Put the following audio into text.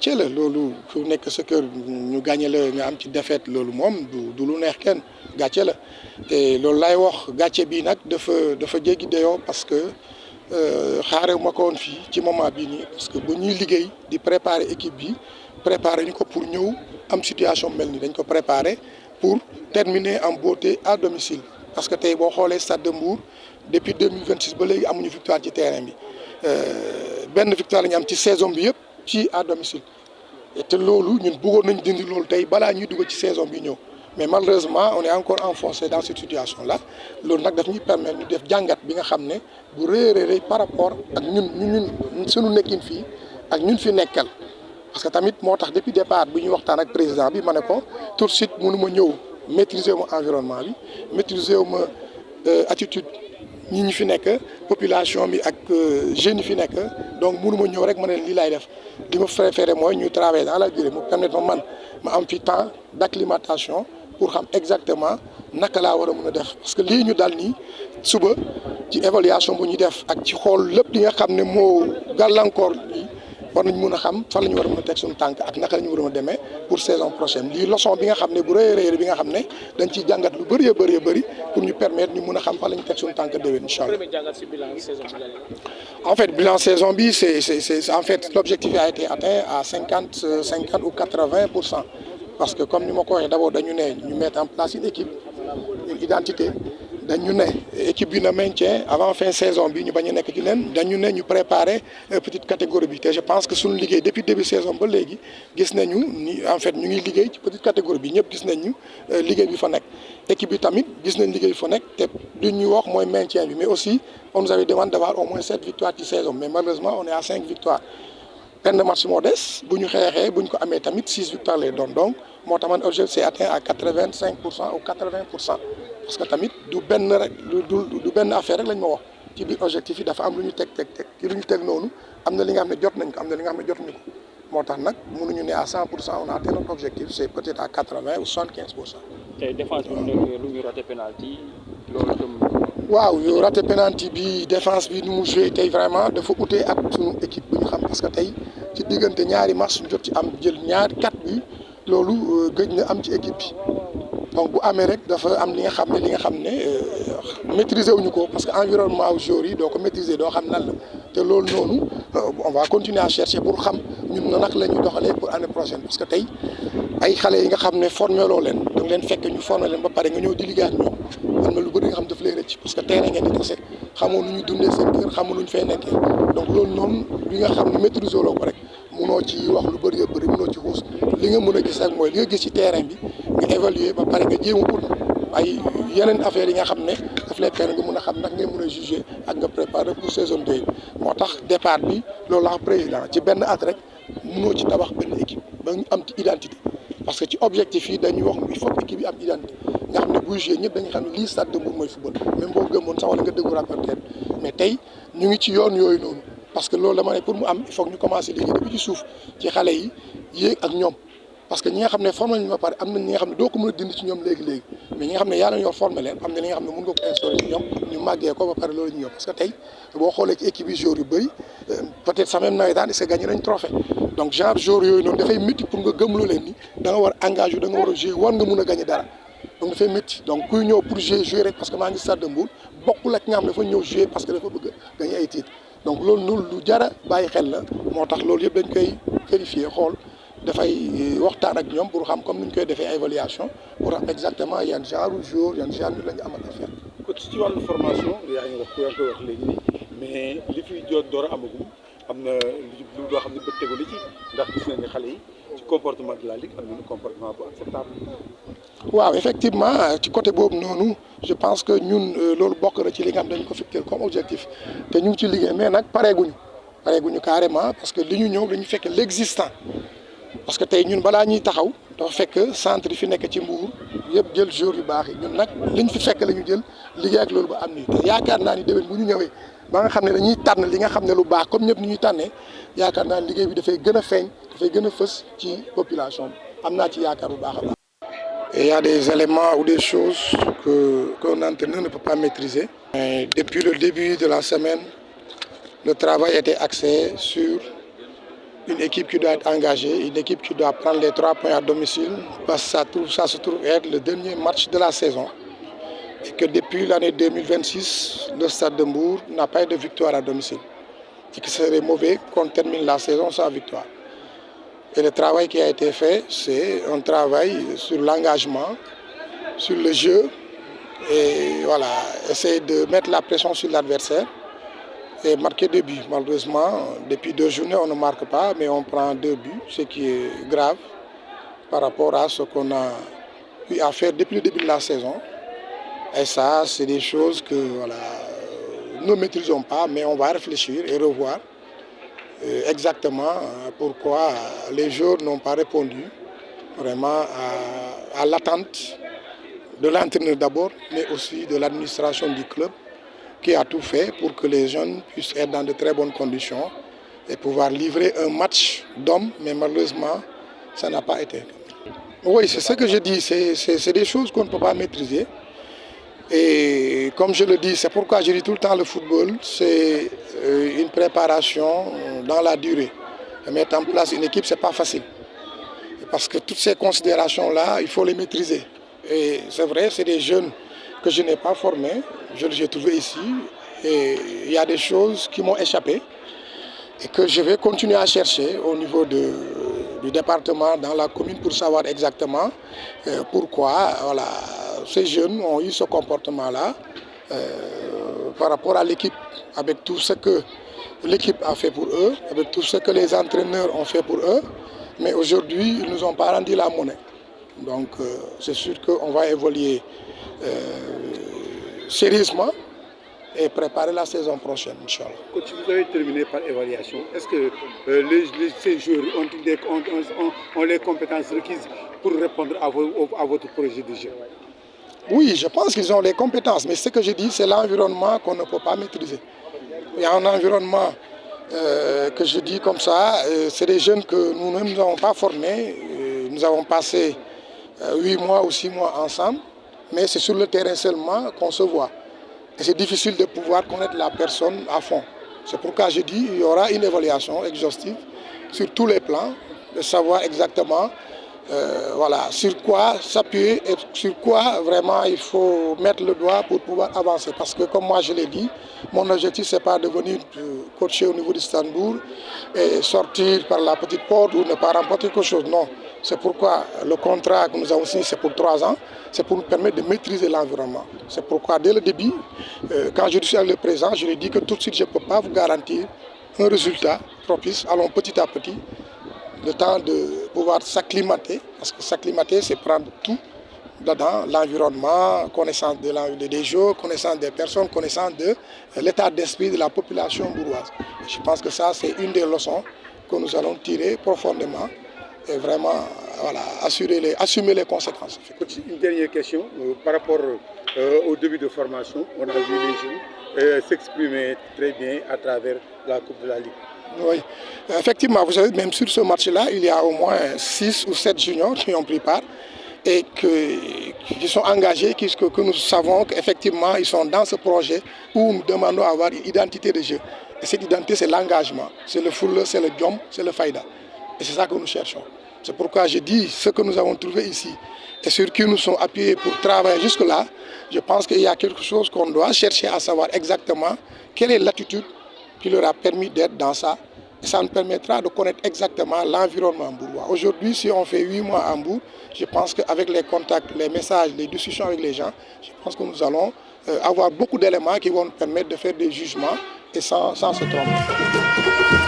gàcce la loolu ku nekk sa kër ñu gagné la nga am ci défaite loolu moom du lu neex kenn gàcce la te loolu lay wax gàcce bi nag dafa jéggi dayoo parce que xaarew ma ko woon fii ci moment bii nii parce que bu ñuy liggéey di préparer équipe bi préparer ñu ko pour ñëw am situation mel ni dañ ko préparer pour terminer en beauté à domicile parce que tey boo xoolee Stade de Mbour depuis 2026 ba léegi amuñu victoire ci terrain bi benn victoire la ñu am ci saison bi yëpp ci à domicile te loolu ñun bëggoon nañ dindi loolu tey balaa ñuy dugg ci saison bi ñëw mais malheureusement on est encore enfoncé dans cette situation là loolu nag daf ñuy permettre ñu def jàngat bi nga xam ne bu rëy par rapport ak ñun suñu nekkin fii ak ñun fi nekkal parce que tamit moo tax depuis départ bu ñuy waxtaan ak président bi ma ne ko tout de suite mënu ma ñëw maîtriser wu ma environnement bi maîtriser wu ma attitude ñi fi nekk population bi ak jeunes yi fi nekk donc mënuma ñëw rek ma ne lii laay def li ma préféré mooy ñu travailler dans la durée mu permettre ma am fi temps d'acclimatation pour xam exactement naka laa war a mën a def parce que lii ñu dal nii suba ci évaluation bu ñuy def ak ci xool lépp li nga xam ne moo gàllankoor lii war nañ mën a xam fan la ñu war a mën a teg suñu tànk ak naka la ñu war a demee pour saison prochaine lii leçon bi nga xam ne bu rëy bi nga xam ne dañ ciy jàngat lu bëri pour ñu permettre ñu mën a xam fan la ñu teg suñu tànk déwén incha allah. En fait bilan saison bi c'est en fait l'objectif a été atteint à 50 ou 80% parce que comme ni ma ko waxee d'abord dañu ne ñu mettre en place une équipe une identité. dañu ne équipe bi na maintien avant fin saison bi ñu bañ a nekk ci leen dañu ne ñu préparer petite catégorie bi te je pense que suñu liggéey depuis début saison ba léegi gis nañu ni en fait ñu ngi liggéey ci petite catégorie bi ñëpp gis nañu liggéey bi fa nekk équipe bi tamit gis nañ liggéey bi fa nekk te du ñu wax mooy maintien bi mais aussi on nous avait demandé d'avoir au moins 7 victoires ci saison mais malheureusement on est à 5 victoires benn match moo des bu ñu xeexee bu ñu ko amee tamit 6 victoires lay doon donc moo tax man objectif c'est atteint à 85% ou 80% parce que tamit du benn rek du benn affaire rek lañ ma wax ci biir objectif yi dafa am lu ñu teg ci lu ñu teg noonu am na li nga xam ne jot nañ ko am na li nga xam ne jotuñu ko moo tax nag mënuñu ne à 100% on a atteint notre objectif c'est peut-être à 80 ou 75%. tey défense bi lu ñu raté penalty loolu itam. waaw yow raté penalty bi défense bi nu mu joué tey vraiment dafa utee ak suñu équipe bu ñu xam parce que tey ci diggante ñaari match ñu jot ci am jël ñaari 4 bi loolu gëj na am ci équipe bi donc bu amee rek dafa am li nga xam ne maîtriser wuñu ko parce que environnement joueurs yi doo ko maîtriser doo xam nan la te loolu noonu on va continuer à chercher pour xam ñun nag la ñuy doxalee pour année prochaine parce que tey ay xale yi nga xam ne formé loo leen da nga leen fekk ñu formé leen ba pare nga ñëw di liggéey ak ñoom am na lu bëri nga xam daf lay rëcc parce que terrain ngeen di tase xamoo nu ñuy dundee seen kër xamoo nu ñu fay nekkee donc loolu noonu li nga xam ne maîtriser loo ko rek munoo ci wax lu bëri munoo ci xuus li nga mën a gis rek mooy li nga gis ci terrain bi nga évaluer ba pare nga jéem a ut ay yeneen affaires yi nga xam ne daf lay permettre nga mën a xam nag ngay mën a juger ak nga préparer pour saison 2 moo tax départ bi loolu la président ci benn at rek munoo ci tabax benn équipe ba ñu am ci identité parce que ci objectif yi dañuy wax il faut que équipe yi am identité nga xam ne buy jouer ñëpp dañuy xam ne lii Stade de Mbour mooy football même boo gëmoon sax wala nga déglu rapporteur mais tey ñu ngi ci yoon yooyu noonu parce que loolu dama ne pour mu am il faut que ñu commencer liggéey depuis ci suuf ci xale yi yéeg ak ñoom parce que ñi nga xam ne formé nañu ba pare am na ñi nga xam ne doo ko mën a dindi ci ñoom léegi mais ñi nga xam ne yàlla ñoo formé leen am na li nga xam ne mën nga ko instauré ci ñoom ñu màggee ko ba pare loolu ñu ñëw parce que tey boo xoolee ci équipe yi joueurs yu bëri peut-être sax même nawetaan est-ce que gagné nañ trophée donc genre joueurs yooyu noonu dafay métti pour nga gëmloo leen ni da nga war a engagé da nga war a jouer war nga mun a gagné dara donc dafay métti donc kuy ñëw pour jouer rek parce que maa ngi Stade de Mbour bokkul ak nga xam ne dafa ñëw jouer parce que dafa bëgg a gagné ay titres donc loolu noonu lu jara bàyyi xel la moo tax loolu yëpp dañ koy vérifier xool dafay waxtaan ak ñoom pour xam comme ni ñu koy defee évaluation pour xam exactement yan genre jour yan genre ñu la ñu amal affaire. coach ci wàllu formation yaa ngi koy wax léegi nii mais li fi jot door a amagum am na lu doo xam ne bët tegu li ci ndax gis nañ ne xale yi ci comportement de la ligue am nañu comportement bu acceptable. waaw effectivement ci côté boobu noonu je pense que ñun loolu bokk na ci li nga xam dañ ko fixé comme objectif te ñu ngi ci liggéey mais nag pareeguñu carrément parce que li ñu ñëw dañu fekk l'existant parce que tey ñun balaa ñuy taxaw dafa fekk centre yi fi nekk ci Mbour yëpp jël joueurs yu baax yi ñun nag liñ fi fekk la ñu jël liggéey ak loolu ba am nii te yaakaar naa ni déwén bu ñu ñëwee ba nga xam ne dañuy tànn li nga xam ne lu baax comme ñëpp ni ñuy tànnee yaakaar naa liggéey bi dafay gën a feeñ dafay gën a fës ci population bi am naa ci yaakaar bu baax a baax. Et il y a des éléments ou des choses qu'un entraîneur ne peut pas maîtriser. Et depuis le début de la semaine, le travail était axé sur une équipe qui doit être engagée, une équipe qui doit prendre les 3 points à domicile, parce que ça se trouve être le dernier match de la saison. Et que depuis l'année 2026, le Stade de Mbour n'a pas eu de victoire à domicile. Et que ce serait mauvais qu'on termine la saison sans victoire. Et le travail qui a été fait, c'est un travail sur l'engagement, sur le jeu, et voilà, essayer de mettre la pression sur l'adversaire et marquer 2 buts. Malheureusement, depuis 2 journées, on ne marque pas, mais on prend 2 buts, ce qui est grave par rapport à ce qu'on a eu à faire depuis le début de la saison. Et ça, c'est des choses que voilà, nous ne maîtrisons pas, mais on va réfléchir et revoir exactement pourquoi les joueurs n'ont pas répondu vraiment à l'attente de l'entraîneur d'abord, mais aussi de l'administration du club qui a tout fait pour que les jeunes puissent être dans de très bonnes conditions et pouvoir livrer un match d'hommes, mais malheureusement, ça n'a pas été. Oui, c'est ce que je dis, c'est des choses qu'on ne peut pas maîtriser. Et comme je le dis, c'est pourquoi je dis tout le temps le football, c'est une préparation dans la durée. Mettre en place une équipe, ce n'est pas facile. Parce que toutes ces considérations-là, il faut les maîtriser. Et c'est vrai, c'est des jeunes que je n'ai pas formés, je les ai trouvés ici. Et il y a des choses qui m'ont échappé et que je vais continuer à chercher au niveau du département, dans la commune, pour savoir exactement pourquoi voilà, ces jeunes ont eu ce comportement-là par rapport à l'équipe, avec tout ce que l'équipe a fait pour eux, avec tout ce que les entraîneurs ont fait pour eux. Mais aujourd'hui, ils ne nous ont pas rendu la monnaie. Donc c'est sûr qu'on va évoluer sérieusement et préparer la saison prochaine, Inch'Allah. Coach, vous avez terminé par évaluation. Est-ce que ces joueurs ont les compétences requises pour répondre à votre projet de jeu? Oui, je pense qu'ils ont les compétences, mais ce que je dis, c'est l'environnement qu'on ne peut pas maîtriser. Il y a un environnement que je dis comme ça, c'est des jeunes que nous ne nous avons pas formés. Nous avons passé 8 mois ou 6 mois ensemble, mais c'est sur le terrain seulement qu'on se voit. Et c'est difficile de pouvoir connaître la personne à fond. C'est pourquoi je dis qu'il y aura une évaluation exhaustive sur tous les plans, de savoir exactement voilà, sur quoi s'appuyer et sur quoi vraiment il faut mettre le doigt pour pouvoir avancer. Parce que comme moi je l'ai dit, mon objectif c'est pas de venir coacher au niveau d'Istanbul et sortir par la petite porte ou ne pas remporter quelque chose. Non, c'est pourquoi le contrat que nous avons signé c'est pour 3 ans, c'est pour nous permettre de maîtriser l'environnement. C'est pourquoi dès le début, quand je suis avec le président, je lui ai dit que tout de suite je ne peux pas vous garantir un résultat propice. Allons petit à petit. Le temps de pouvoir s'acclimater, parce que s'acclimater, c'est prendre tout dedans, l'environnement, connaissance des jeux, connaissance des personnes, connaissance de l'état d'esprit de la population bourgeoise. Je pense que ça, c'est une des leçons que nous allons tirer profondément et vraiment voilà, assumer les conséquences. Une dernière question, par rapport au début de formation, on a vu les jeunes s'exprimer très bien à travers la Coupe de la Ligue. Oui, effectivement, vous savez, même sur ce match-là, il y a au moins 6 ou 7 juniors qui ont pris part et qui sont engagés, que nous savons qu'effectivement, ils sont dans ce projet où nous demandons d'avoir une identité de jeu. Et cette identité, c'est l'engagement, c'est le full, c'est le jom, c'est le faïda. Et c'est ça que nous cherchons. C'est pourquoi je dis ce que nous avons trouvé ici et sur qui nous sommes appuyés pour travailler jusque-là. Je pense qu'il y a quelque chose qu'on doit chercher à savoir exactement quelle est l'attitude qui leur a permis d'être dans ça. Et ça nous permettra de connaître exactement l'environnement bourgeois. Aujourd'hui, si on fait 8 mois à Mbour, je pense qu'avec les contacts, les messages, les discussions avec les gens, je pense que nous allons avoir beaucoup d'éléments qui vont nous permettre de faire des jugements et sans se tromper.